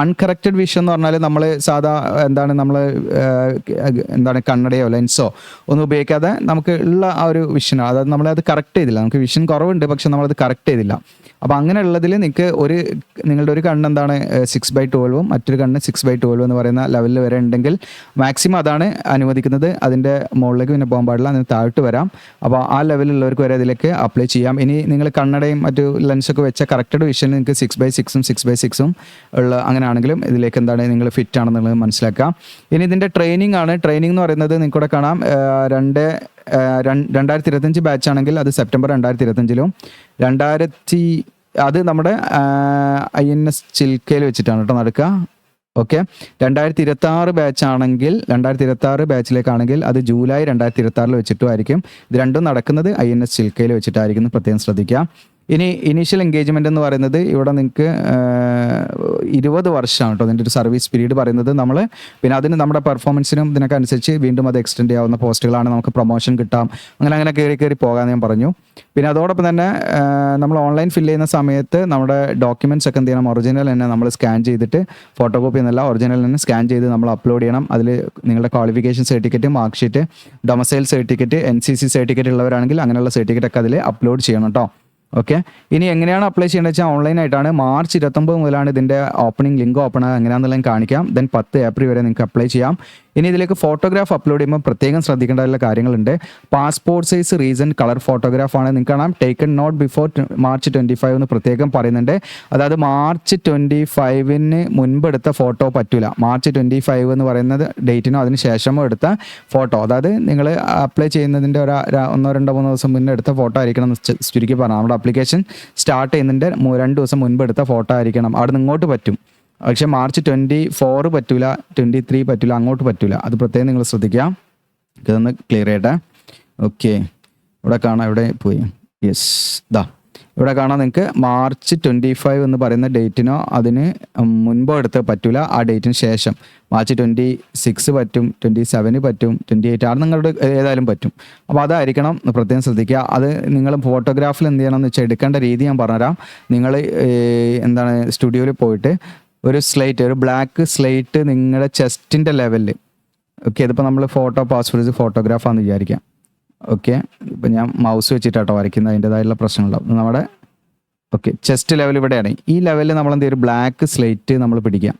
അൺകറക്റ്റഡ് വിഷൻ എന്ന് പറഞ്ഞാൽ നമ്മൾ സാധാ എന്താണ് കണ്ണടയോ ലെൻസോ ഒന്നും ഉപയോഗിക്കാതെ നമുക്ക് ഉള്ള ആ ഒരു വിഷൻ, അതായത് നമ്മളത് കറക്റ്റ് ചെയ്തില്ല, നമുക്ക് വിഷൻ കുറവുണ്ട് പക്ഷെ നമ്മളത് കറക്റ്റ് ചെയ്തില്ല. അപ്പോൾ അങ്ങനെയുള്ളതിൽ നിങ്ങൾക്ക് നിങ്ങളുടെ ഒരു കണ്ണ് എന്താണ് 6/12 മറ്റൊരു കണ്ണ് 6/12 എന്ന് പറയുന്ന ലെവലിൽ വരെ ഉണ്ടെങ്കിൽ മാക്സിമം അതാണ് അനുവദിക്കുന്നത്. അതിൻ്റെ മുകളിലേക്ക് പിന്നെ പോകാൻ പാടില്ല, അതിന് താഴോട്ട് വരാം. അപ്പോൾ ആ ലെവലിലുള്ളവർക്ക് വരെ ഇതിലേക്ക് അപ്ലൈ ചെയ്യാം. ഇനി നിങ്ങൾ കണ്ണടയും മറ്റു ലെൻസൊക്കെ വെച്ച കറക്റ്റഡ് വിഷൻ നിങ്ങൾക്ക് 6/6ഉം 6/6ഉം ഉള്ള അങ്ങനെയാണെങ്കിലും ഇതിലേക്ക് എന്താണ് നിങ്ങൾ ഫിറ്റ് ആണെന്നുള്ളത് മനസ്സിലാക്കാം. ഇനി ഇതിൻ്റെ ട്രെയിനിങ് ആണ്. ട്രെയിനിങ് എന്ന് പറയുന്നത് നിങ്ങൾക്കിവിടെ കാണാം, 2025 ബാച്ച് ആണെങ്കിൽ അത് സെപ്റ്റംബർ 2025ലും, അത് നമ്മുടെ INS ചിൽക്കയിൽ വെച്ചിട്ടാണ് കേട്ടോ നടക്കുക. ഓക്കെ. 2026 ബാച്ച് ആണെങ്കിൽ 2026 ബാച്ചിലേക്കാണെങ്കിൽ അത് ജൂലൈ 2026 വെച്ചിട്ടും ആയിരിക്കും. ഇത് രണ്ടും നടക്കുന്നത് INS ചിൽക്കയിൽ വെച്ചിട്ടായിരിക്കും, പ്രത്യേകം ശ്രദ്ധിക്കുക. ഇനി ഇനീഷ്യൽ എൻഗേജ്മെൻ്റ് എന്ന് പറയുന്നത് ഇവിടെ നിങ്ങൾക്ക് 20 വർഷമാണ് കേട്ടോ അതിൻ്റെ ഒരു സർവീസ് പീരീഡ് പറയുന്നത്. നമ്മൾ പിന്നെ അതിന് നമ്മുടെ പെർഫോമൻസിനും ഇതിനൊക്കെ അനുസരിച്ച് വീണ്ടും അത് എക്സ്റ്റെൻഡ് ചെയ്യാവുന്ന പോസ്റ്റുകളാണ്, നമുക്ക് പ്രൊമോഷൻ കിട്ടാം, അങ്ങനെ കയറി പോകാമെന്ന് ഞാൻ പറഞ്ഞു. പിന്നെ അതോടൊപ്പം തന്നെ നമ്മൾ ഓൺലൈൻ ഫില്ല് ചെയ്യുന്ന സമയത്ത് നമ്മുടെ ഡോക്യുമെൻറ്റ്സ് ഒക്കെ എന്ത് ചെയ്യണം, ഒറിജിനൽ തന്നെ നമ്മൾ സ്കാൻ ചെയ്തിട്ട്, ഫോട്ടോ കോപ്പി എന്നല്ല ഒറിജിനൽ തന്നെ സ്കാൻ ചെയ്ത് നമ്മൾ അപ്ലോഡ് ചെയ്യണം. അതിൽ നിങ്ങളുടെ qualification certificate, mark sheet, domicile certificate, NCC certificate ഉള്ളവരാണെങ്കിൽ അങ്ങനെയുള്ള സർട്ടിഫിക്കറ്റ് ഒക്കെ അതിൽ അപ്ലോഡ് ചെയ്യണം കേട്ടോ. ഓക്കെ. ഇനി എങ്ങനെയാണ് അപ്ലൈ ചെയ്യേണ്ടത് വെച്ചാൽ ഓൺലൈനായിട്ടാണ്. മാർച്ച് 29 മുതലാണ് ഇതിൻ്റെ ഓപ്പണിംഗ് ലിങ്ക് ഓപ്പൺ ആകുക, എങ്ങനെയാണെന്നുള്ളത് കാണിക്കാം. ദെൻ 10 ഏപ്രിൽ വരെ നിങ്ങൾക്ക് അപ്ലൈ ചെയ്യാം. ഇനി ഇതിലേക്ക് ഫോട്ടോഗ്രാഫ് അപ്ലോഡ് ചെയ്യുമ്പോൾ പ്രത്യേകം ശ്രദ്ധിക്കേണ്ട കാര്യങ്ങളുണ്ട്. പാസ്പോർട്ട് സൈസ് റീസെൻറ്റ് കളർ ഫോട്ടോഗ്രാഫാണ് നിങ്ങൾക്ക് കാണാം, ടേക്കൺ നോട്ട് ബിഫോർ മാർച്ച് 25 എന്ന് പ്രത്യേകം പറയുന്നുണ്ട്. അതായത് മാർച്ച് 25 മുൻപ് എടുത്ത ഫോട്ടോ പറ്റില്ല. മാർച്ച് 25 എന്ന് പറയുന്നത് ഡേറ്റിനോ അതിന് ശേഷമോ എടുത്ത ഫോട്ടോ, അതായത് നിങ്ങൾ അപ്ലൈ ചെയ്യുന്നതിൻ്റെ 1-2-3 ദിവസം മുന്നേ എടുത്ത ഫോട്ടോ ആയിരിക്കണം എന്ന് ചുരുക്കി പറഞ്ഞാൽ. നമ്മുടെ അപ്ലിക്കേഷൻ സ്റ്റാർട്ട് ചെയ്യുന്നതിൻ്റെ 2 ദിവസം മുൻപ് എടുത്ത ഫോട്ടോ ആയിരിക്കണം. അവിടെ നിന്ന് ഇങ്ങോട്ട് പറ്റും, പക്ഷേ മാർച്ച് 24 പറ്റൂല, 23 പറ്റൂല, അങ്ങോട്ട് പറ്റൂല. അത് പ്രത്യേകം നിങ്ങൾ ശ്രദ്ധിക്കുക. ഇതൊന്ന് ക്ലിയർ ചെയ്യട്ടെ. ഓക്കെ. ഇവിടെ കാണാം, ഇവിടെ പോയി. യെസ്, ഇവിടെ കാണാം നിങ്ങൾക്ക് March 25 എന്ന് പറയുന്ന ഡേറ്റിനോ അതിന് മുൻപോ എടുത്ത് പറ്റൂല, ആ ഡേറ്റിന് ശേഷം March 26 പറ്റും, 27 പറ്റും, 28 ആണ് നിങ്ങളുടെ ഏതായാലും പറ്റും. അപ്പോൾ അതായിരിക്കണം പ്രത്യേകം ശ്രദ്ധിക്കുക. അത് നിങ്ങൾ ഫോട്ടോഗ്രാഫിൽ എന്ത് ചെയ്യണം എന്ന് വെച്ചാൽ എടുക്കേണ്ട രീതി ഞാൻ പറഞ്ഞുതരാം. നിങ്ങൾ എന്താണ് സ്റ്റുഡിയോയിൽ പോയിട്ട് ഒരു സ്ലേറ്റ്, ഒരു ബ്ലാക്ക് സ്ലേറ്റ് നിങ്ങളുടെ ചെസ്റ്റിൻ്റെ ലെവലിൽ, ഓക്കെ, ഇതിപ്പോൾ നമ്മൾ പാസ്പോർട്ട് ഫോട്ടോഗ്രാഫാണെന്ന് വിചാരിക്കാം. ഓക്കെ, ഇപ്പം ഞാൻ മൗസ് വെച്ചിട്ടാട്ടോ വരയ്ക്കുന്നത്, അതിൻ്റെതായുള്ള പ്രശ്നമുണ്ടാവും. നമ്മുടെ ഓക്കെ ചെസ്റ്റ് ലെവൽ ഇവിടെയാണ്. ഈ ലെവലിൽ നമ്മൾ എന്ത് ചെയ്യും, ഒരു ബ്ലാക്ക് സ്ലേറ്റ് നമ്മൾ പിടിക്കാം.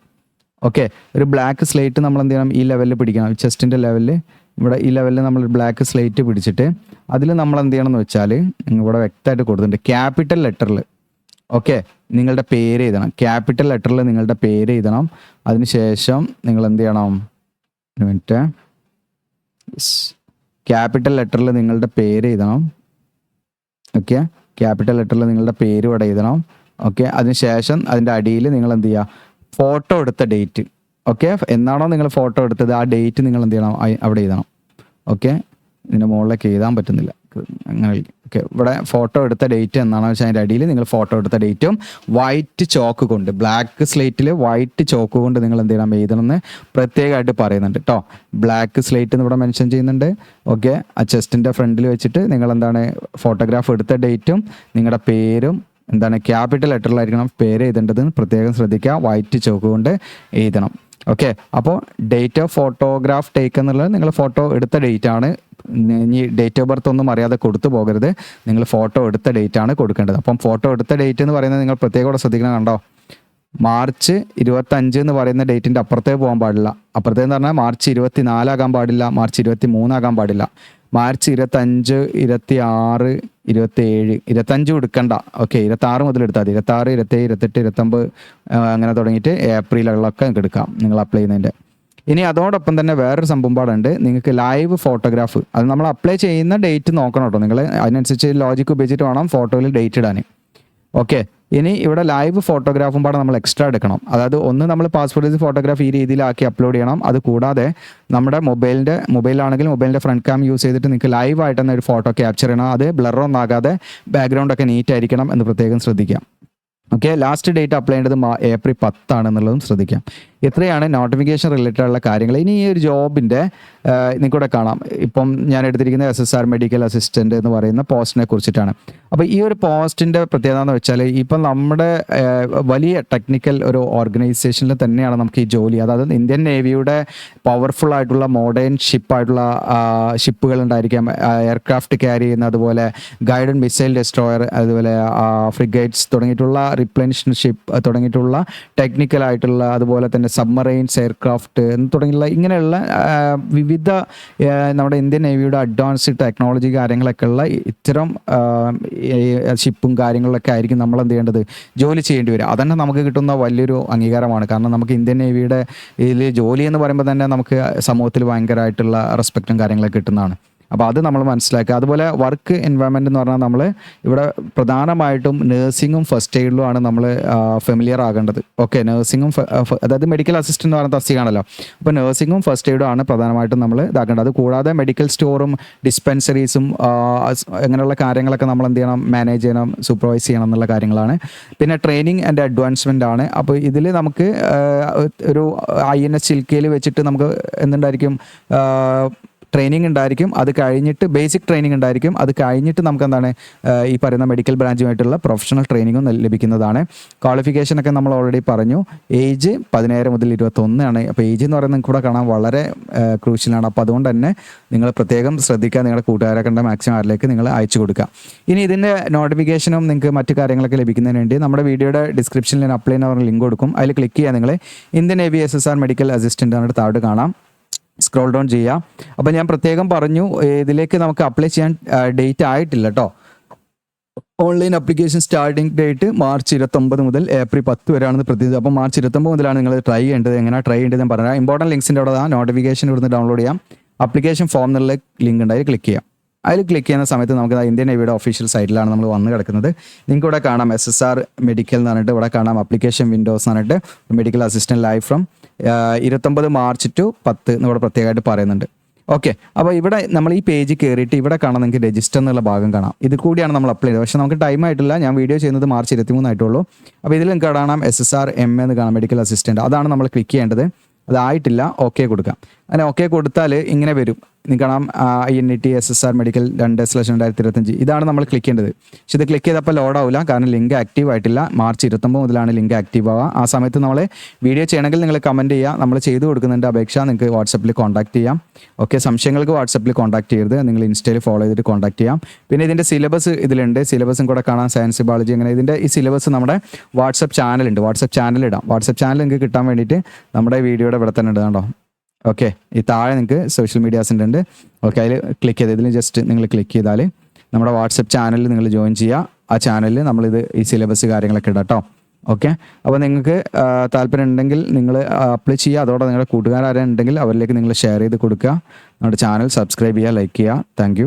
ഓക്കെ, ഒരു ബ്ലാക്ക് സ്ലേറ്റ് നമ്മൾ എന്ത് ചെയ്യണം, ഈ ലെവലിൽ പിടിക്കണം. ചെസ്റ്റിൻ്റെ ലെവലിൽ ഇവിടെ ഈ ലെവലിൽ നമ്മൾ ബ്ലാക്ക് സ്ലേറ്റ് പിടിച്ചിട്ട് അതിൽ നമ്മൾ എന്ത് ചെയ്യണം എന്ന് വെച്ചാൽ ഇവിടെ വ്യക്തമായിട്ട് കൊടുത്തിട്ടുണ്ട് ക്യാപിറ്റൽ ലെറ്ററിൽ, ഓക്കെ, നിങ്ങളുടെ പേര് എഴുതണം. ക്യാപിറ്റൽ ലെറ്ററിൽ നിങ്ങളുടെ പേര് എഴുതണം. അതിനുശേഷം നിങ്ങൾ എന്ത് ചെയ്യണം, ഒരു മിനിറ്റ്, ക്യാപിറ്റൽ ലെറ്ററിൽ നിങ്ങളുടെ പേര് എഴുതണം. ഓക്കെ, ക്യാപിറ്റൽ ലെറ്ററിൽ നിങ്ങളുടെ പേര് ഇവിടെ എഴുതണം. ഓക്കെ, അതിനുശേഷം അതിൻ്റെ അടിയിൽ നിങ്ങൾ എന്ത് ചെയ്യുക, ഫോട്ടോ എടുത്ത ഡേറ്റ്, ഓക്കെ, എന്നാണോ നിങ്ങൾ ഫോട്ടോ എടുത്തത് ആ ഡേറ്റ് നിങ്ങൾ എന്ത് ചെയ്യണം, അവിടെ എഴുതണം. ഓക്കെ, ഇതിൻ്റെ മുകളിലേക്ക് എഴുതാൻ പറ്റുന്നില്ല, അങ്ങനെ. ഓക്കെ, ഇവിടെ ഫോട്ടോ എടുത്ത ഡേറ്റ് എന്നാണെന്ന് വെച്ചാൽ അതിൻ്റെ അടിയിൽ നിങ്ങൾ ഫോട്ടോ എടുത്ത ഡേറ്റും വൈറ്റ് ചോക്ക് കൊണ്ട്, ബ്ലാക്ക് സ്ലേറ്റിൽ വൈറ്റ് ചോക്ക് കൊണ്ട് നിങ്ങൾ എന്ത് ചെയ്യണം, എഴുതണമെന്ന് പ്രത്യേകമായിട്ട് പറയുന്നുണ്ട് കേട്ടോ. ബ്ലാക്ക് സ്ലേറ്റ് എന്ന് ഇവിടെ മെൻഷൻ ചെയ്യുന്നുണ്ട്. ഓക്കെ, ആ ചെസ്റ്റിൻ്റെ ഫ്രണ്ടിൽ വെച്ചിട്ട് നിങ്ങൾ എന്താണ് ഫോട്ടോഗ്രാഫ് എടുത്ത ഡേറ്റും നിങ്ങളുടെ പേരും എന്താണ് ക്യാപിറ്റൽ ലെറ്ററിലായിരിക്കണം പേര് എഴുതേണ്ടതെന്ന് പ്രത്യേകം ശ്രദ്ധിക്കുക. വൈറ്റ് ചോക്ക് കൊണ്ട് എഴുതണം. ഓക്കെ, അപ്പോൾ ഡേറ്റ് ഓഫ് ഫോട്ടോഗ്രാഫ് ടേക്ക് എന്നുള്ളത് നിങ്ങൾ ഫോട്ടോ എടുത്ത ഡേറ്റ് ആണ്. ഇനി ഡേറ്റ് ഓഫ് ബർത്ത് ഒന്നും അറിയാതെ കൊടുത്തു പോകരുത്, നിങ്ങൾ ഫോട്ടോ എടുത്ത ഡേറ്റ് ആണ് കൊടുക്കേണ്ടത്. അപ്പം ഫോട്ടോ എടുത്ത ഡേറ്റ് എന്ന് പറയുന്നത് നിങ്ങൾ പ്രത്യേകം ശ്രദ്ധിക്കണം. കണ്ടോ, March 25 എന്ന് പറയുന്ന ഡേറ്റിൻ്റെ അപ്പുറത്തേക്ക് പോകാൻ പാടില്ല. അപ്പുറത്തേന്ന് പറഞ്ഞാൽ March 24 ആകാൻ പാടില്ല, March 23 ആകാൻ പാടില്ല. March 25, 26, 27, 25 എടുക്കണ്ട. ഓക്കെ, 26 മുതൽ എടുത്താൽ മതി. 26, 27, 28, 29 അങ്ങനെ തുടങ്ങിയിട്ട് ഏപ്രിലുകളിലൊക്കെ നിങ്ങൾക്ക് എടുക്കാം നിങ്ങൾ അപ്ലൈ ചെയ്യുന്നതിൻ്റെ. ഇനി അതോടൊപ്പം തന്നെ വേറൊരു സംഭവം പാടുണ്ട്, നിങ്ങൾക്ക് ലൈവ് ഫോട്ടോഗ്രാഫ്. അത് നമ്മൾ അപ്ലൈ ചെയ്യുന്ന ഡേറ്റ് നോക്കണം കേട്ടോ. നിങ്ങൾ അതിനനുസരിച്ച് ലോജിക്ക് ഉപയോഗിച്ചിട്ട് വേണം ഫോട്ടോയിൽ ഡേറ്റ് ഇടാൻ. ഓക്കെ, ഇനി ഇവിടെ ലൈവ് ഫോട്ടോഗ്രാഫും പാടെ നമ്മൾ എക്സ്ട്രാ എടുക്കണം. അതായത് ഒന്ന് നമ്മൾ പാസ്പോർട്ട് സൈസ് ഫോട്ടോഗ്രാഫ് ഈ രീതിയിലാക്കി അപ്ലോഡ് ചെയ്യണം. അത് കൂടാതെ നമ്മുടെ മൊബൈലാണെങ്കിൽ മൊബൈലിൻ്റെ ഫ്രണ്ട് ക്യാം യൂസ് ചെയ്തിട്ട് നിങ്ങൾക്ക് ലൈവായിട്ട് തന്നെ ഒരു ഫോട്ടോ ക്യാപ്ചർ ചെയ്യണം. അത് ബ്ലറൊന്നും ആകാതെ ബാക്ക്ഗ്രൗണ്ടൊക്കെ നീറ്റ് ആയിരിക്കണം എന്ന് പ്രത്യേകം ശ്രദ്ധിക്കാം. ഓക്കെ, ലാസ്റ്റ് ഡേറ്റ് അപ്ലൈ ചെയ്യേണ്ടത് April 10 ആണെന്നുള്ളതും ശ്രദ്ധിക്കാം. ഇത്രയാണ് നോട്ടിഫിക്കേഷൻ റിലേറ്റഡ് ആയിട്ടുള്ള കാര്യങ്ങൾ. ഇനി ഈ ഒരു ജോബിൻ്റെ നിങ്ങൾക്കൂടെ കാണാം, ഇപ്പം ഞാൻ എടുത്തിരിക്കുന്ന SSR മെഡിക്കൽ അസിസ്റ്റൻ്റ് എന്ന് പറയുന്ന പോസ്റ്റിനെ കുറിച്ചിട്ടാണ്. അപ്പോൾ ഈ ഒരു പോസ്റ്റിൻ്റെ പ്രത്യേകത എന്ന് വെച്ചാൽ ഇപ്പം നമ്മുടെ വലിയ ടെക്നിക്കൽ ഒരു ഓർഗനൈസേഷനിൽ തന്നെയാണ് നമുക്ക് ഈ ജോലി. അതായത് ഇന്ത്യൻ നേവിയുടെ പവർഫുൾ ആയിട്ടുള്ള മോഡേൺ ഷിപ്പായിട്ടുള്ള ഷിപ്പുകൾ ഉണ്ടായിരിക്കാം, എയർക്രാഫ്റ്റ് ക്യാരി ചെയ്യുന്ന, അതുപോലെ ഗൈഡഡ് മിസൈൽ ഡെസ്ട്രോയർ, അതുപോലെ ഫ്രിഗേറ്റ്സ് തുടങ്ങിയിട്ടുള്ള റിപ്ലനിഷൻ ഷിപ്പ് തുടങ്ങിയിട്ടുള്ള ടെക്നിക്കലായിട്ടുള്ള, അതുപോലെ തന്നെ സബ്മറൈൻസ് എയർക്രാഫ്റ്റ് തുടങ്ങിയുള്ള ഇങ്ങനെയുള്ള വിവിധ നമ്മുടെ ഇന്ത്യൻ നേവിയുടെ അഡ്വാൻസ്ഡ് ടെക്നോളജി കാര്യങ്ങളൊക്കെ ഉള്ള ഇത്തരം ഷിപ്പും കാര്യങ്ങളിലൊക്കെ ആയിരിക്കും നമ്മൾ എന്ത് ചെയ്യേണ്ടത്, ജോലി ചെയ്യേണ്ടി വരിക. അതന്നെ നമുക്ക് കിട്ടുന്ന വലിയൊരു അംഗീകാരമാണ്. കാരണം നമുക്ക് ഇന്ത്യൻ നേവിയുടെ ഇതിൽ ജോലി എന്ന് പറയുമ്പോൾ തന്നെ നമുക്ക് സമൂഹത്തിൽ ഭയങ്കരമായിട്ടുള്ള റെസ്പെക്റ്റും കാര്യങ്ങളൊക്കെ കിട്ടുന്നതാണ്. അപ്പോൾ അത് നമ്മൾ മനസ്സിലാക്കുക. അതുപോലെ വർക്ക് എൻവയൺമെൻറ്റ് എന്ന് പറഞ്ഞാൽ നമ്മൾ ഇവിടെ പ്രധാനമായിട്ടും നേഴ്സിങ്ങും ഫസ്റ്റ് എയ്ഡിലുമാണ് നമ്മൾ ഫെമിലിയർ ആകേണ്ടത്. ഓക്കെ, നേഴ്സിങ്ങും അതായത് മെഡിക്കൽ അസിസ്റ്റൻ്റ് എന്ന് പറയുന്ന തസ്തികയാണല്ലോ. അപ്പോൾ നേഴ്സിങ്ങും ഫസ്റ്റ് എയ്ഡും ആണ് പ്രധാനമായിട്ടും നമ്മൾ ഇതാക്കേണ്ടത്. അത് കൂടാതെ മെഡിക്കൽ സ്റ്റോറും ഡിസ്പെൻസറീസും അങ്ങനെയുള്ള കാര്യങ്ങളൊക്കെ നമ്മൾ എന്ത് ചെയ്യണം, മാനേജ് ചെയ്യണം, സൂപ്പർവൈസ് ചെയ്യണം എന്നുള്ള കാര്യങ്ങളാണ്. പിന്നെ ട്രെയിനിങ് ആൻഡ് അഡ്വാൻസ്മെൻ്റ് ആണ്. അപ്പോൾ ഇതിൽ നമുക്ക് ഒരു INS ചിൽക്കയിൽ വെച്ചിട്ട് നമുക്ക് എന്തുണ്ടായിരിക്കും, ട്രെയിനിങ് ഉണ്ടായിരിക്കും. അത് കഴിഞ്ഞിട്ട് ബേസിക് ട്രെയിനിങ് ഉണ്ടായിരിക്കും. അത് കഴിഞ്ഞിട്ട് നമുക്ക് എന്താണ് ഈ പറയുന്ന മെഡിക്കൽ ബ്രാഞ്ചുമായിട്ടുള്ള പ്രൊഫഷണൽ ട്രെയിനിങ്ങും ലഭിക്കുന്നതാണ്. ക്വാളിഫിക്കേഷനൊക്കെ നമ്മൾ ഓൾറെഡി പറഞ്ഞു. ഏജ് 17 മുതൽ 21 ആണ്. അപ്പോൾ ഏജ് എന്ന് പറയുന്നത് നിങ്ങൾക്ക് കൂടെ കാണാൻ വളരെ ക്രൂഷ്യലാണ്. അപ്പോൾ അതുകൊണ്ട് തന്നെ നിങ്ങൾ പ്രത്യേകം ശ്രദ്ധിക്കുക, നിങ്ങളുടെ കൂട്ടുകാരെ കണ്ട മാക്സിമം ആരിലേക്ക് നിങ്ങൾ അയച്ചു കൊടുക്കുക. ഇനി ഇതിൻ്റെ നോട്ടിഫിക്കേഷനും നിങ്ങൾക്ക് മറ്റു കാര്യങ്ങളൊക്കെ ലഭിക്കുന്നതിന് വേണ്ടി നമ്മുടെ വീഡിയോയുടെ ഡിസ്ക്രിപ്ഷനിൽ ഞാൻ അപ്ലൈ ചെയ്യുന്ന ലിങ്ക് കൊടുക്കും. അതിൽ ക്ലിക്ക് ചെയ്യുക. നിങ്ങൾ Indian navy SSR medical assistant ആണ് താഴോട്ട് കാണാം, സ്ക്രോൾ ഡൗൺ ചെയ്യാം. അപ്പോൾ ഞാൻ പ്രത്യേകം പറഞ്ഞു, ഇതിലേക്ക് നമുക്ക് അപ്ലൈ ചെയ്യാൻ ഡേറ്റ് ആയിട്ടില്ല കേട്ടോ. Online application starting date March 29 മുതൽ April 10 വരെയാണെന്ന് പ്രതീക്ഷിച്ചത്. അപ്പോൾ March 29 മുതലാണ് നിങ്ങൾ ട്രൈ ചെയ്യേണ്ടത്. എങ്ങനെ ട്രൈ ചെയ്യേണ്ടത് ഞാൻ പറഞ്ഞാൽ ഇമ്പോർട്ടൻറ്റ് ലിങ്ക്സിൻ്റെ അവിടെ നോട്ടിഫിക്കേഷൻ ഇവിടുന്ന് ഡൗൺലോഡ് ചെയ്യാം. അപ്ലിക്കേഷൻ ഫോം എന്നുള്ള ലിങ്ക് ഉണ്ട്, അതിൽ ക്ലിക്ക് ചെയ്യാം. അതിൽ ക്ലിക്ക് ചെയ്യുന്ന സമയത്ത് നമുക്ക് ഇന്ത്യൻ നേവിയുടെ ഒഫീഷ്യൽ സൈറ്റിലാണ് നമ്മൾ വന്ന് കിടക്കുന്നത്. നിങ്ങൾക്ക് ഇവിടെ കാണാം SSR മെഡിക്കൽ എന്ന് പറഞ്ഞിട്ട്, ഇവിടെ കാണാം അപ്ലിക്കേഷൻ വിൻഡോസ് എന്ന് പറഞ്ഞിട്ട് medical assistant live from 29 March to 10 എന്നിവിടെ പ്രത്യേകമായിട്ട് പറയുന്നുണ്ട്. ഓക്കെ, അപ്പോൾ ഇവിടെ നമ്മൾ ഈ പേജ് കയറിയിട്ട് ഇവിടെ കാണാൻ നിങ്ങൾക്ക് രജിസ്റ്റർ എന്നുള്ള ഭാഗം കാണാം. ഇത് കൂടിയാണ് നമ്മൾ അപ്ലൈ ചെയ്തത്. പക്ഷേ നമുക്ക് ടൈം ആയിട്ടില്ല, ഞാൻ വീഡിയോ ചെയ്യുന്നത് മാർച്ച് 23 ആയിട്ടുള്ളൂ. അപ്പോൾ ഇതിൽ നിങ്ങൾക്ക് കാണാം SSR-M എന്ന് കാണാം, മെഡിക്കൽ അസിസ്റ്റൻറ്റ്. അതാണ് നമ്മൾ ക്ലിക്ക് ചെയ്യേണ്ടത്. അതായിട്ടില്ല, ഓക്കെ കൊടുക്കാം. അങ്ങനെ ഓക്കെ കൊടുത്താൽ ഇങ്ങനെ വരും. നിങ്ങൾക്ക് കാണാം INT SSR മെഡിക്കൽ 2/2025 ഇതാണ് നമ്മൾ ക്ലിക്ക് ചെയ്യേണ്ടത്. പക്ഷെ ഇത് ക്ലിക്ക് ചെയ്തപ്പോൾ ലോഡ് ആവില്ല, കാരണം ലിങ്ക് ആക്റ്റീവ് ആയിട്ടില്ല. മാർച്ച് 29 മുതലാണ് ലിങ്ക് ആക്റ്റീവ് ആവുക. ആ സമയത്ത് നമ്മൾ വീഡിയോ ചെയ്യണമെങ്കിൽ നിങ്ങൾ കമൻറ്റ് ചെയ്യുക, നമ്മൾ ചെയ്തു കൊടുക്കുന്നുണ്ട് അപേക്ഷ. നിങ്ങൾക്ക് വാട്സപ്പിൽ കോൺടാക്ട് ചെയ്യാം. ഓക്കെ, സംശയങ്ങൾക്ക് വാട്സപ്പിൽ കോൺടാക്ട് ചെയ്യരുത്, നിങ്ങൾ ഇൻസ്റ്റയിൽ ഫോളോ ചെയ്തിട്ട് കോൺടാക്ട് ചെയ്യാം. പിന്നെ ഇതിൻ്റെ സിലബസ് ഇതിലുണ്ട്, സിലബസും കൂടെ കാണാം, സയൻസ് ബയോളജി. അങ്ങനെ ഇതിൻ്റെ ഈ സിലബസ് നമ്മുടെ വാട്സപ്പ് ചാനലുണ്ട്, വാട്സപ്പ് ചാനൽ ഇടാം. വാട്സപ്പ് ചാനൽ നിങ്ങൾക്ക് കിട്ടാൻ വേണ്ടിയിട്ട് നമ്മുടെ വീഡിയോയുടെ ഇവിടെ തന്നെ ഉണ്ട് കേട്ടോ. ഓക്കെ, ഈ താഴെ നിങ്ങൾക്ക് സോഷ്യൽ മീഡിയാസിൻ്റെ ഉണ്ട്. ഓക്കെ, അതിൽ ക്ലിക്ക് ചെയ്ത് ഇതിൽ ജസ്റ്റ് നിങ്ങൾ ക്ലിക്ക് ചെയ്താൽ നമ്മുടെ വാട്സപ്പ് ചാനലിൽ നിങ്ങൾ ജോയിൻ ചെയ്യുക. ആ ചാനലിൽ നമ്മളിത് ഈ സിലബസ് കാര്യങ്ങളൊക്കെ ഇടാം കേട്ടോ. ഓക്കെ, അപ്പോൾ നിങ്ങൾക്ക് താല്പര്യം ഉണ്ടെങ്കിൽ നിങ്ങൾ അപ്ലൈ ചെയ്യുക. അതോടെ നിങ്ങളുടെ കൂട്ടുകാരുണ്ടെങ്കിൽ അവരിലേക്ക് നിങ്ങൾ ഷെയർ ചെയ്ത് കൊടുക്കുക. നമ്മുടെ ചാനൽ സബ്സ്ക്രൈബ് ചെയ്യുക, ലൈക്ക് ചെയ്യുക. താങ്ക്